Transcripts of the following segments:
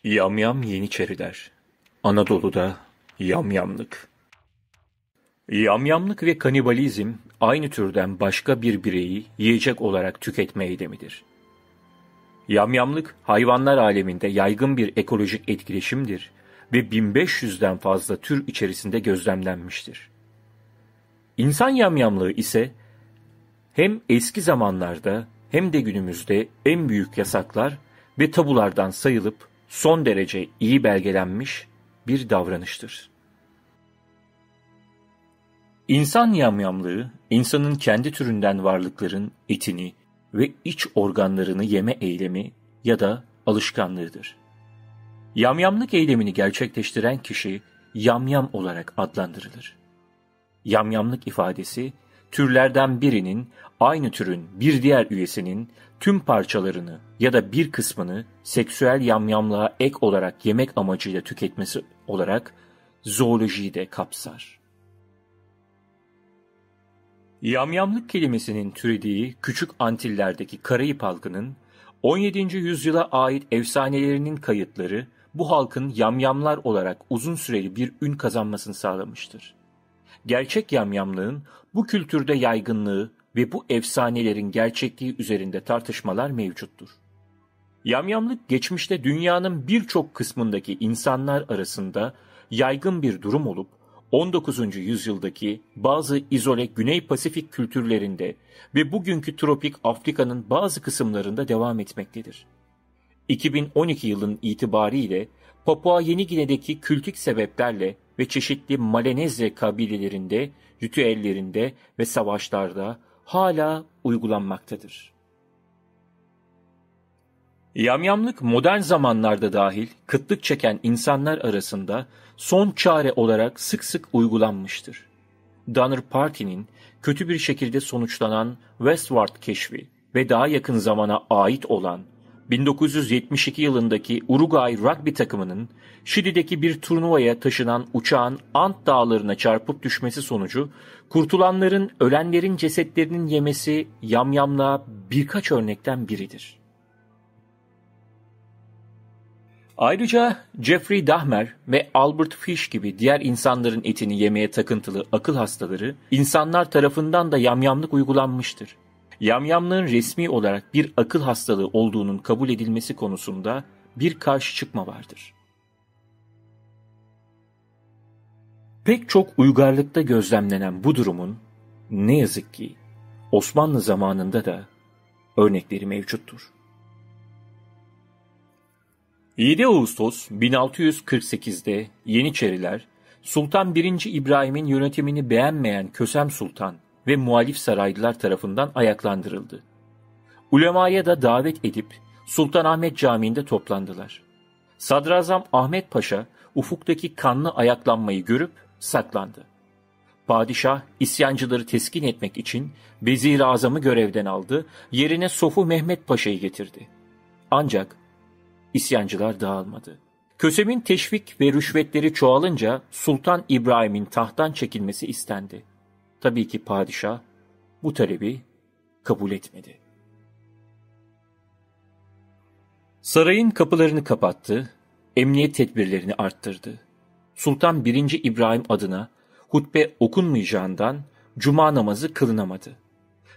Yamyam Yeniçeriler. Anadolu'da yamyamlık. Yamyamlık ve kanibalizm aynı türden başka bir bireyi yiyecek olarak tüketme eylemidir. Yamyamlık hayvanlar aleminde yaygın bir ekolojik etkileşimdir ve 1500'den fazla tür içerisinde gözlemlenmiştir. İnsan yamyamlığı ise hem eski zamanlarda hem de günümüzde en büyük yasaklar ve tabulardan sayılıp son derece iyi belgelenmiş bir davranıştır. İnsan yamyamlığı, insanın kendi türünden varlıkların etini ve iç organlarını yeme eylemi ya da alışkanlığıdır. Yamyamlık eylemini gerçekleştiren kişi yamyam olarak adlandırılır. Yamyamlık ifadesi, türlerden birinin aynı türün bir diğer üyesinin tüm parçalarını ya da bir kısmını seksüel yamyamlığa ek olarak yemek amacıyla tüketmesi olarak zoolojiyi de kapsar. Yamyamlık kelimesinin türediği Küçük Antiller'deki Karayip halkının 17. yüzyıla ait efsanelerinin kayıtları bu halkın yamyamlar olarak uzun süreli bir ün kazanmasını sağlamıştır. Gerçek yamyamlığın bu kültürde yaygınlığı ve bu efsanelerin gerçekliği üzerinde tartışmalar mevcuttur. Yamyamlık geçmişte dünyanın birçok kısmındaki insanlar arasında yaygın bir durum olup 19. yüzyıldaki bazı izole Güney Pasifik kültürlerinde ve bugünkü tropik Afrika'nın bazı kısımlarında devam etmektedir. 2012 yılının itibariyle Papua Yeni Gine'deki kültük sebeplerle ve çeşitli Malenezya kabilelerinde, ritüellerinde ve savaşlarda hala uygulanmaktadır. Yamyamlık modern zamanlarda dahil kıtlık çeken insanlar arasında son çare olarak sık sık uygulanmıştır. Donner Party'nin kötü bir şekilde sonuçlanan Westward keşfi ve daha yakın zamana ait olan 1972 yılındaki Uruguay rugby takımının Şili'deki bir turnuvaya taşınan uçağın Ant dağlarına çarpıp düşmesi sonucu kurtulanların ölenlerin cesetlerinin yemesi yamyamlığa birkaç örnekten biridir. Ayrıca Jeffrey Dahmer ve Albert Fish gibi diğer insanların etini yemeye takıntılı akıl hastaları insanlar tarafından da yamyamlık uygulanmıştır. Yamyamlığın resmi olarak bir akıl hastalığı olduğunun kabul edilmesi konusunda bir karşı çıkma vardır. Pek çok uygarlıkta gözlemlenen bu durumun ne yazık ki Osmanlı zamanında da örnekleri mevcuttur. 7 Ağustos 1648'de Yeniçeriler, Sultan 1. İbrahim'in yönetimini beğenmeyen Kösem Sultan ve muhalif saraylılar tarafından ayaklandırıldı. Ulemaya da davet edip Sultanahmet Camii'nde toplandılar. Sadrazam Ahmet Paşa ufuktaki kanlı ayaklanmayı görüp saklandı. Padişah isyancıları teskin etmek için Vezir-i Azam'ı görevden aldı, yerine Sofu Mehmet Paşa'yı getirdi. Ancak isyancılar dağılmadı. Kösem'in teşvik ve rüşvetleri çoğalınca Sultan İbrahim'in tahttan çekilmesi istendi. Tabii ki padişah bu talebi kabul etmedi. Sarayın kapılarını kapattı, emniyet tedbirlerini arttırdı. Sultan 1. İbrahim adına hutbe okunmayacağından cuma namazı kılınamadı.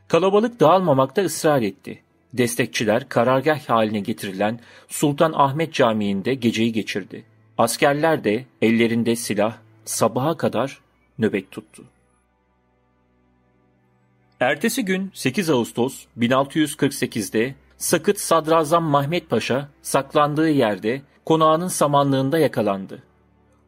Kalabalık dağılmamakta ısrar etti. Destekçiler karargah haline getirilen Sultan Ahmet Camii'nde geceyi geçirdi. Askerler de ellerinde silah sabaha kadar nöbet tuttu. Ertesi gün 8 Ağustos 1648'de Sakıt Sadrazam Mehmet Paşa saklandığı yerde konağının samanlığında yakalandı.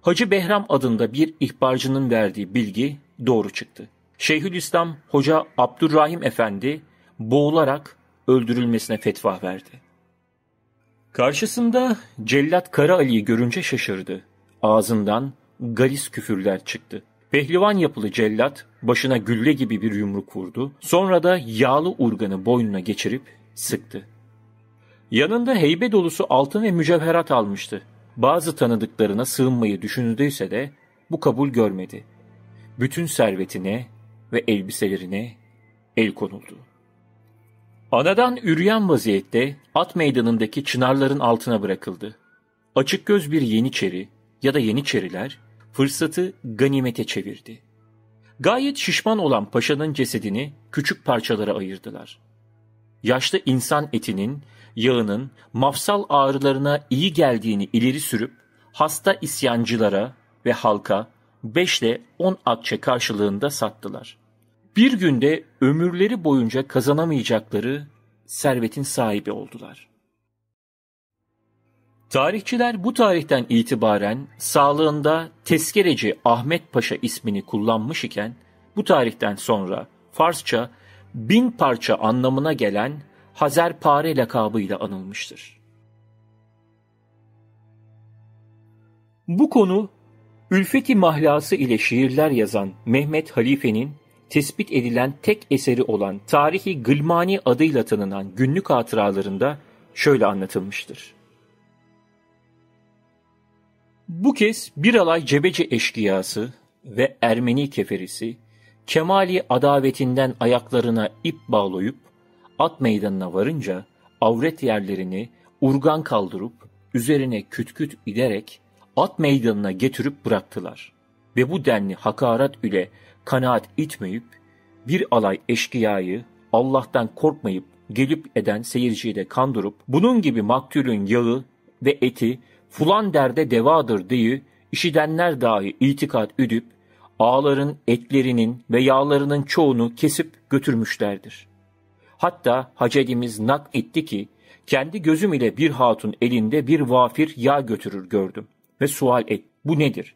Hacı Behram adında bir ihbarcının verdiği bilgi doğru çıktı. Şeyhülislam Hoca Abdurrahim Efendi boğularak öldürülmesine fetva verdi. Karşısında cellat Kara Ali'yi görünce şaşırdı. Ağzından galis küfürler çıktı. Pehlivan yapılı cellat başına gülle gibi bir yumruk vurdu. Sonra da yağlı urganı boynuna geçirip sıktı. Yanında heybe dolusu altın ve mücevherat almıştı. Bazı tanıdıklarına sığınmayı düşündüyse de bu kabul görmedi. Bütün servetine ve elbiselerine el konuldu. Anadan üreyen vaziyette at meydanındaki çınarların altına bırakıldı. Açıkgöz bir Yeniçeri ya da Yeniçeriler fırsatı ganimete çevirdi. Gayet şişman olan paşanın cesedini küçük parçalara ayırdılar. Yaşlı insan etinin, yağının mafsal ağrılarına iyi geldiğini ileri sürüp hasta isyancılara ve halka 5 ile 10 akçe karşılığında sattılar. Bir günde ömürleri boyunca kazanamayacakları servetin sahibi oldular. Tarihçiler bu tarihten itibaren sağlığında Tezkereci Ahmet Paşa ismini kullanmış iken, bu tarihten sonra Farsça 1000 parça anlamına gelen Hazerpare lakabıyla anılmıştır. Bu konu Ülfet-i Mahlası ile şiirler yazan Mehmet Halife'nin tespit edilen tek eseri olan Tarihi Gılmani adıyla tanınan günlük hatıralarında şöyle anlatılmıştır. Bu kez bir alay cebeci eşkıyası ve Ermeni keferisi, kemali adavetinden ayaklarına ip bağlayıp, at meydanına varınca avret yerlerini urgan kaldırıp, üzerine küt küt ederek at meydanına getirip bıraktılar. Ve bu denli hakaret ile kanaat etmeyip, bir alay eşkıyayı Allah'tan korkmayıp gelip eden seyirciyi de kandırıp, bunun gibi maktulün yağı ve eti fulan derde devadır diye işidenler dahi itikat edip, ağaların etlerinin ve yağlarının çoğunu kesip götürmüşlerdir. Hatta hacedimiz nakletti ki, kendi gözüm ile bir hatun elinde bir vafir yağ götürür gördüm ve sual et, bu nedir?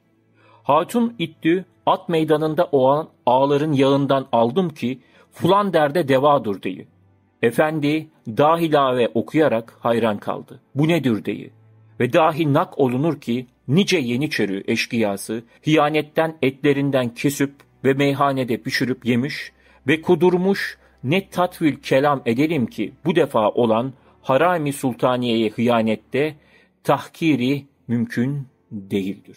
Hatun itti, at meydanında olan ağaların yağından aldım ki, fulan derde devadır diye. Efendi dahilave okuyarak hayran kaldı. Bu nedir diye. Ve dahi nak olunur ki nice Yeniçeri eşkıyası hiyanetten etlerinden kesip ve meyhanede pişirip yemiş ve kudurmuş, ne tatvil kelam edelim ki bu defa olan Harami Sultaniye'ye hıyanette tahkiri mümkün değildir.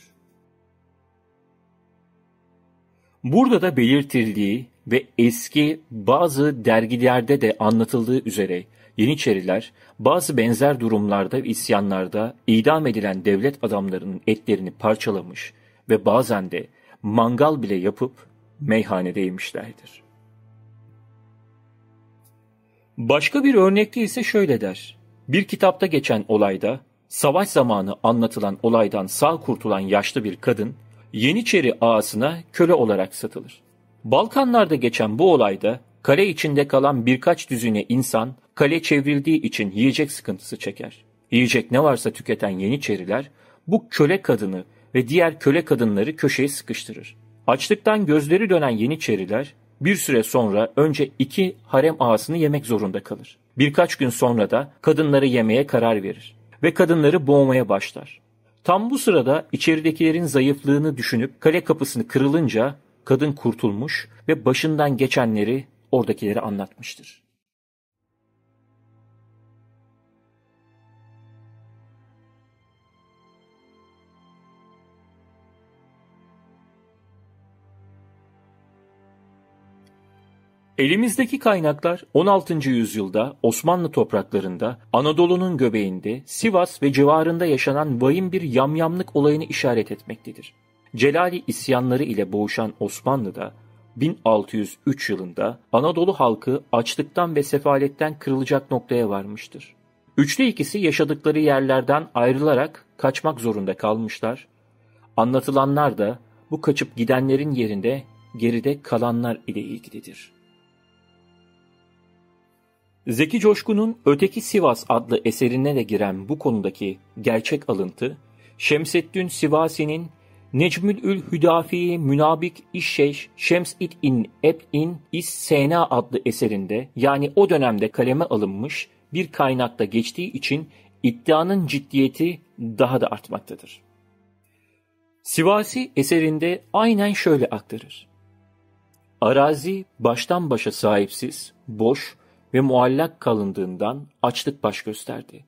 Burada da belirtildiği ve eski bazı dergilerde de anlatıldığı üzere Yeniçeriler bazı benzer durumlarda ve isyanlarda idam edilen devlet adamlarının etlerini parçalamış ve bazen de mangal bile yapıp meyhanede yemişlerdir. Başka bir örnekte ise şöyle der. Bir kitapta geçen olayda savaş zamanı anlatılan olaydan sağ kurtulan yaşlı bir kadın Yeniçeri ağasına köle olarak satılır. Balkanlarda geçen bu olayda kale içinde kalan birkaç düzine insan kale çevrildiği için yiyecek sıkıntısı çeker. Yiyecek ne varsa tüketen Yeniçeriler bu köle kadını ve diğer köle kadınları köşeye sıkıştırır. Açlıktan gözleri dönen Yeniçeriler bir süre sonra önce 2 harem ağasını yemek zorunda kalır. Birkaç gün sonra da kadınları yemeye karar verir ve kadınları boğmaya başlar. Tam bu sırada içeridekilerin zayıflığını düşünüp kale kapısını kırılınca kadın kurtulmuş ve başından geçenleri oradakilere anlatmıştır. Elimizdeki kaynaklar 16. yüzyılda Osmanlı topraklarında Anadolu'nun göbeğinde Sivas ve civarında yaşanan vahim bir yamyamlık olayını işaret etmektedir. Celali isyanları ile boğuşan Osmanlı'da 1603 yılında Anadolu halkı açlıktan ve sefaletten kırılacak noktaya varmıştır. 3'te 2'si yaşadıkları yerlerden ayrılarak kaçmak zorunda kalmışlar. Anlatılanlar da bu kaçıp gidenlerin yerinde geride kalanlar ile ilgilidir. Zeki Coşkun'un Öteki Sivas adlı eserine de giren bu konudaki gerçek alıntı, Şemseddin Sivasi'nin Necmül Hüdafi Münabik İşşeş Şems-i Eb'in İs-Sena adlı eserinde, yani o dönemde kaleme alınmış bir kaynakta geçtiği için iddianın ciddiyeti daha da artmaktadır. Sivasi eserinde aynen şöyle aktarır. Arazi baştan başa sahipsiz, boş ve muallak kalındığından açlık baş gösterdi.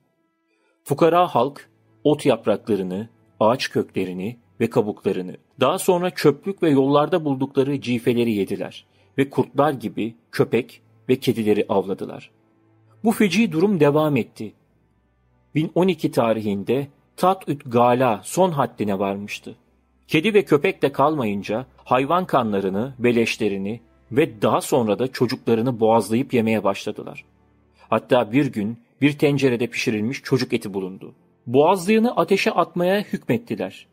Fukara halk ot yapraklarını, ağaç köklerini ve kabuklarını, daha sonra çöplük ve yollarda buldukları cifeleri yediler ve kurtlar gibi köpek ve kedileri avladılar. Bu feci durum devam etti. 1012 tarihinde Tatüt gala son haddine varmıştı. Kedi ve köpek de kalmayınca hayvan kanlarını ve leşlerini ve daha sonra da çocuklarını boğazlayıp yemeye başladılar. Hatta bir gün bir tencerede pişirilmiş çocuk eti bulundu. Boğazlayanı ateşe atmaya hükmettiler.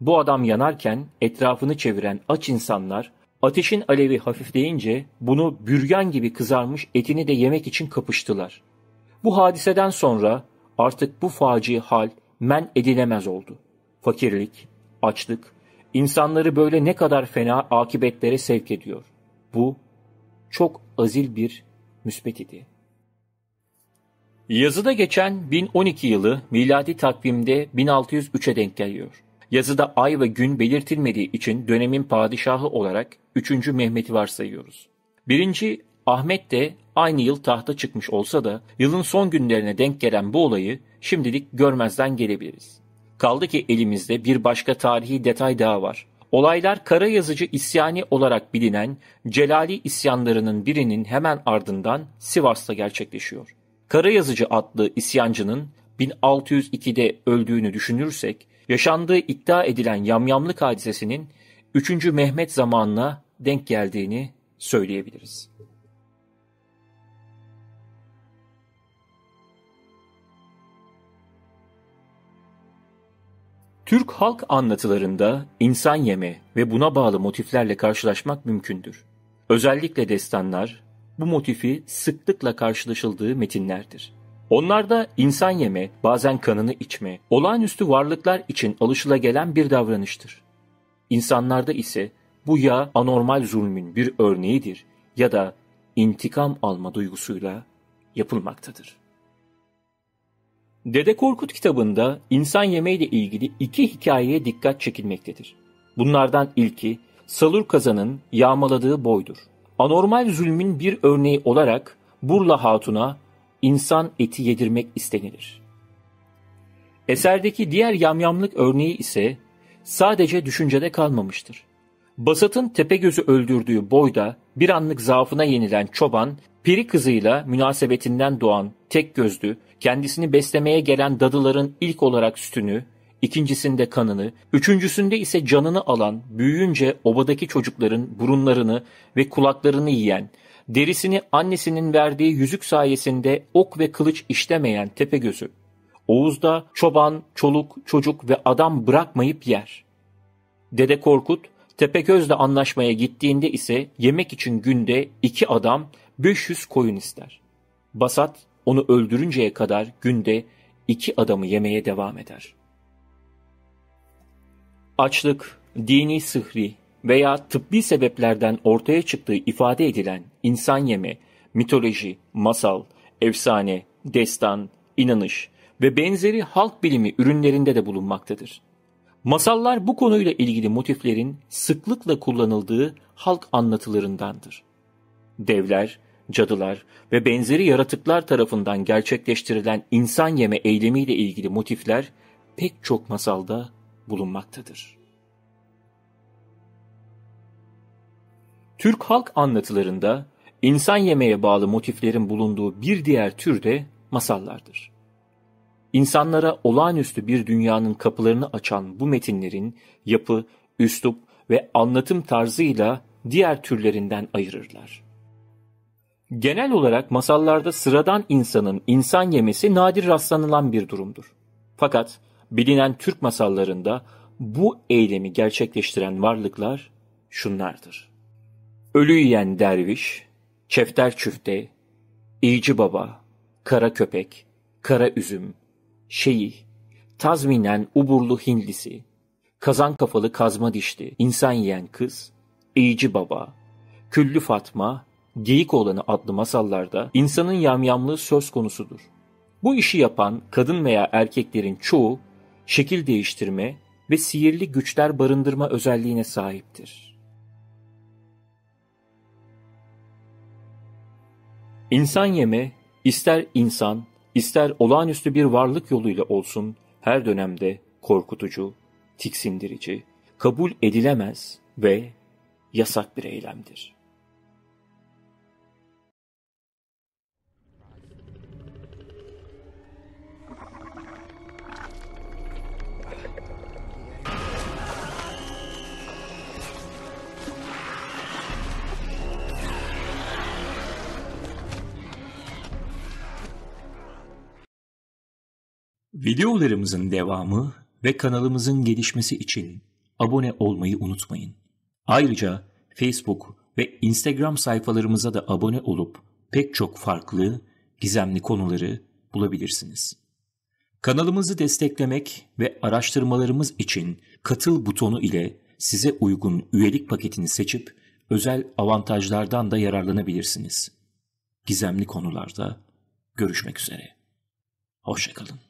Bu adam yanarken etrafını çeviren aç insanlar ateşin alevi hafifleyince bunu büryan gibi kızarmış etini de yemek için kapıştılar. Bu hadiseden sonra artık bu faci hal men edilemez oldu. Fakirlik, açlık, insanları böyle ne kadar fena akibetlere sevk ediyor. Bu çok azil bir müsbet idi. Yazıda geçen 1012 yılı miladi takvimde 1603'e denk geliyor. Yazıda ay ve gün belirtilmediği için dönemin padişahı olarak 3. Mehmet'i varsayıyoruz. 1. Ahmet de aynı yıl tahta çıkmış olsa da yılın son günlerine denk gelen bu olayı şimdilik görmezden gelebiliriz. Kaldı ki elimizde bir başka tarihi detay daha var. Olaylar Kara Yazıcı isyani olarak bilinen Celali isyanlarının birinin hemen ardından Sivas'ta gerçekleşiyor. Kara Yazıcı adlı isyancının 1602'de öldüğünü düşünürsek, yaşandığı iddia edilen yamyamlık hadisesinin 3. Mehmet zamanına denk geldiğini söyleyebiliriz. Türk halk anlatılarında insan yeme ve buna bağlı motiflerle karşılaşmak mümkündür. Özellikle destanlar bu motifi sıklıkla karşılaşıldığı metinlerdir. Onlarda insan yeme, bazen kanını içme, olağanüstü varlıklar için alışılagelen bir davranıştır. İnsanlarda ise bu ya anormal zulmün bir örneğidir ya da intikam alma duygusuyla yapılmaktadır. Dede Korkut kitabında insan yemeğiyle ilgili 2 hikayeye dikkat çekilmektedir. Bunlardan ilki Salur Kazan'ın yağmaladığı boydur. Anormal zulmün bir örneği olarak Burla Hatun'a insan eti yedirmek istenilir. Eserdeki diğer yamyamlık örneği ise sadece düşüncede kalmamıştır. Basat'ın Tepegöz'ü öldürdüğü boyda bir anlık zaafına yenilen çoban, peri kızıyla münasebetinden doğan tek gözlü, kendisini beslemeye gelen dadıların ilk olarak sütünü, ikincisinde kanını, üçüncüsünde ise canını alan, büyüyünce obadaki çocukların burunlarını ve kulaklarını yiyen, derisini annesinin verdiği yüzük sayesinde ok ve kılıç işlemeyen Tepegöz'ü, Oğuz'da çoban, çoluk, çocuk ve adam bırakmayıp yer. Dede Korkut, Tepegöz'le anlaşmaya gittiğinde ise yemek için günde 2 adam 500 koyun ister. Basat onu öldürünceye kadar günde 2 adamı yemeye devam eder. Açlık, dini sıhri veya tıbbi sebeplerden ortaya çıktığı ifade edilen insan yeme, mitoloji, masal, efsane, destan, inanış ve benzeri halk bilimi ürünlerinde de bulunmaktadır. Masallar bu konuyla ilgili motiflerin sıklıkla kullanıldığı halk anlatılarındandır. Devler, cadılar ve benzeri yaratıklar tarafından gerçekleştirilen insan yeme eylemiyle ilgili motifler pek çok masalda bulunmaktadır. Türk halk anlatılarında insan yemeye bağlı motiflerin bulunduğu bir diğer tür de masallardır. İnsanlara olağanüstü bir dünyanın kapılarını açan bu metinlerin yapı, üslup ve anlatım tarzıyla diğer türlerinden ayırırlar. Genel olarak masallarda sıradan insanın insan yemesi nadir rastlanılan bir durumdur. Fakat bilinen Türk masallarında bu eylemi gerçekleştiren varlıklar şunlardır: Ölü yiyen derviş, çefter çüfte, İyici baba, kara köpek, kara üzüm, şeyih, tazminen uburlu Hindlisi, kazan kafalı kazma dişli, insan yiyen kız, İyici baba, Küllü Fatma, Geyik Oğlanı adlı masallarda insanın yamyamlığı söz konusudur. Bu işi yapan kadın veya erkeklerin çoğu şekil değiştirme ve sihirli güçler barındırma özelliğine sahiptir. İnsan yeme, ister insan, ister olağanüstü bir varlık yoluyla olsun, her dönemde korkutucu, tiksindirici, kabul edilemez ve yasak bir eylemdir. Videolarımızın devamı ve kanalımızın gelişmesi için abone olmayı unutmayın. Ayrıca Facebook ve Instagram sayfalarımıza da abone olup pek çok farklı, gizemli konuları bulabilirsiniz. Kanalımızı desteklemek ve araştırmalarımız için katıl butonu ile size uygun üyelik paketini seçip özel avantajlardan da yararlanabilirsiniz. Gizemli konularda görüşmek üzere. Hoşça kalın.